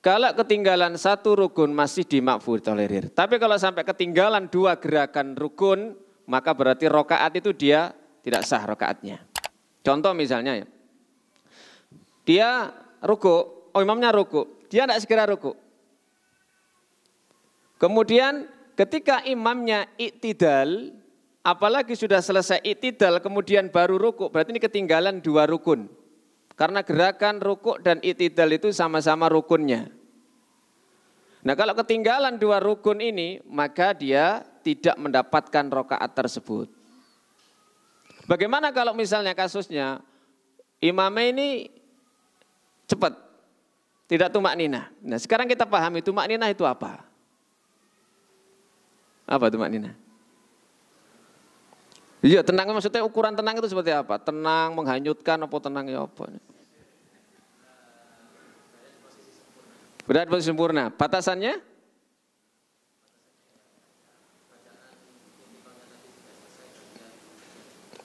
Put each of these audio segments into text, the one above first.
Kalau ketinggalan satu rukun masih dimakfur tolerir. Tapi kalau sampai ketinggalan 2 gerakan rukun, maka berarti rokaat itu dia tidak sah rokaatnya. Contoh misalnya ya, dia ruku, imamnya ruku, dia tidak segera ruku. Kemudian ketika imamnya iktidal, apalagi sudah selesai iktidal kemudian baru ruku, berarti ini ketinggalan 2 rukun. Karena gerakan rukuk dan iktidal itu sama-sama rukunnya. Nah kalau ketinggalan 2 rukun ini, maka dia tidak mendapatkan rokaat tersebut. Bagaimana kalau misalnya kasusnya, imamnya ini cepat, tidak tumak ninah. Nah sekarang kita pahami tumak ninah itu apa? Apa tumak ninah? Iya, tenang maksudnya ukuran tenang itu seperti apa? Tenang, menghanyutkan, apa tenang ya apa? Berada posisi sempurna. Batasannya?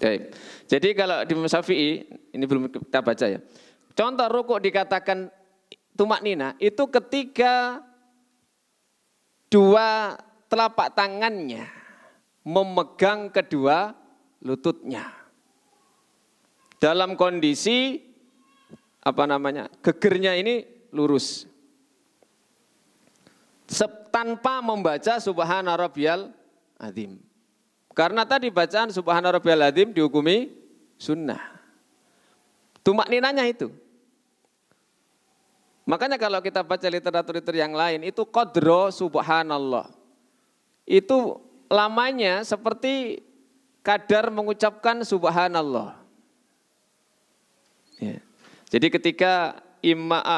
Baik. Jadi kalau di Syafi'i, ini belum kita baca ya. Contoh rukuk dikatakan tumak nina, itu ketika 2 telapak tangannya memegang kedua lututnya dalam kondisi gegernya ini lurus tanpa membaca subhana rabbiyal azim, karena tadi bacaan subhana rabbiyal azim dihukumi sunnah. Tumak ninanya itu, makanya kalau kita baca literatur yang lain itu qadro subhanallah, itu lamanya seperti kadar mengucapkan subhanallah. Ya. Jadi ketika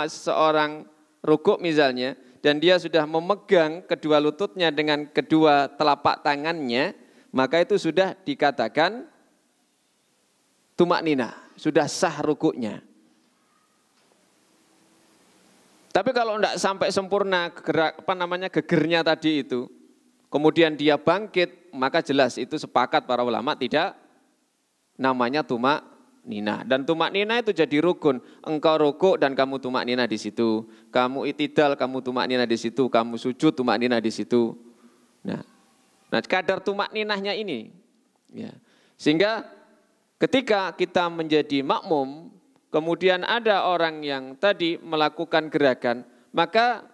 seorang rukuk misalnya, dan dia sudah memegang kedua lututnya dengan kedua telapak tangannya, maka itu sudah dikatakan tumak nina, sudah sah rukuknya. Tapi kalau tidak sampai sempurna gegernya tadi itu, kemudian dia bangkit, maka jelas itu sepakat para ulama tidak namanya tumak nina. Dan tumak nina itu jadi rukun. Engkau rukuk dan kamu tumak nina di situ. Kamu itidal, kamu tumak nina di situ. Kamu sujud, tumak nina di situ. Nah kadar tumak ninahnya ini. Ya. Sehingga ketika kita menjadi makmum, kemudian ada orang yang tadi melakukan gerakan, maka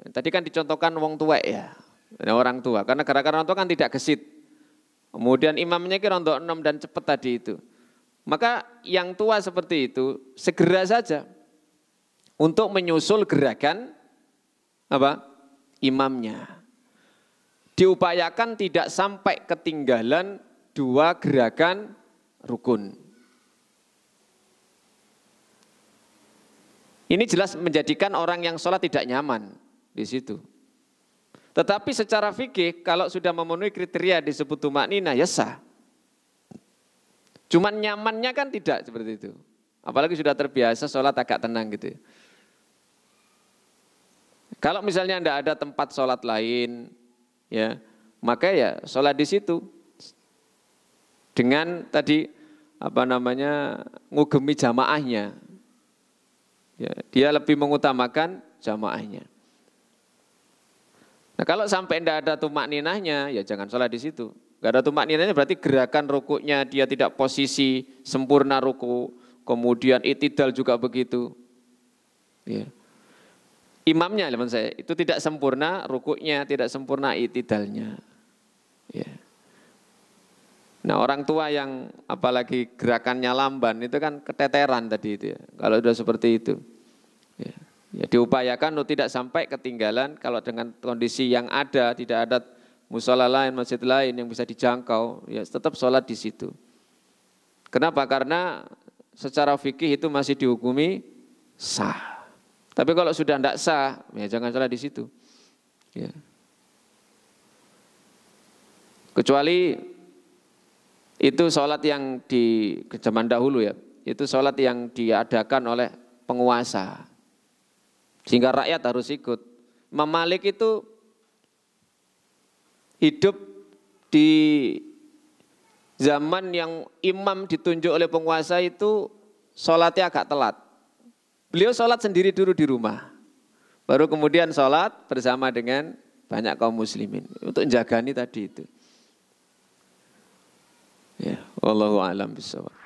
tadi kan dicontohkan wong tua ya. Orang tua, karena gerakan orang tua kan tidak gesit. Kemudian imamnya kira untuk 6 dan cepat tadi itu. Maka yang tua seperti itu segera saja untuk menyusul gerakan imamnya. Diupayakan tidak sampai ketinggalan 2 gerakan rukun. Ini jelas menjadikan orang yang sholat tidak nyaman di situ. Tetapi secara fikih kalau sudah memenuhi kriteria disebut tumak nina ya sah. Cuman nyamannya kan tidak seperti itu. Apalagi sudah terbiasa sholat agak tenang gitu. Kalau misalnya tidak ada tempat sholat lain, ya maka ya sholat di situ. Dengan tadi ngugemi jamaahnya. Ya, dia lebih mengutamakan jamaahnya. Nah kalau sampai tidak ada tumak ninahnya, ya jangan sholat di situ. Gak ada tumak ninahnya berarti gerakan rukuknya dia tidak posisi sempurna ruku, kemudian itidal juga begitu. Ya. Imamnya itu tidak sempurna rukuknya, tidak sempurna itidalnya. Ya. Nah orang tua yang apalagi gerakannya lamban itu kan keteteran tadi itu ya. Kalau sudah seperti itu. Ya. Ya, diupayakan untuk tidak sampai ketinggalan. Kalau dengan kondisi yang ada, tidak ada musola lain, masjid lain yang bisa dijangkau, ya tetap sholat di situ. Kenapa? Karena secara fikih itu masih dihukumi sah. Tapi kalau sudah tidak sah, ya jangan sholat di situ. Ya. Kecuali itu sholat yang di zaman dahulu ya, itu sholat yang diadakan oleh penguasa. Sehingga rakyat harus ikut. Imam Malik itu hidup di zaman yang imam ditunjuk oleh penguasa itu sholatnya agak telat. Beliau sholat sendiri dulu di rumah. Baru kemudian sholat bersama dengan banyak kaum muslimin. Untuk menjagani tadi itu. Ya, wallahu a'lam bishawab.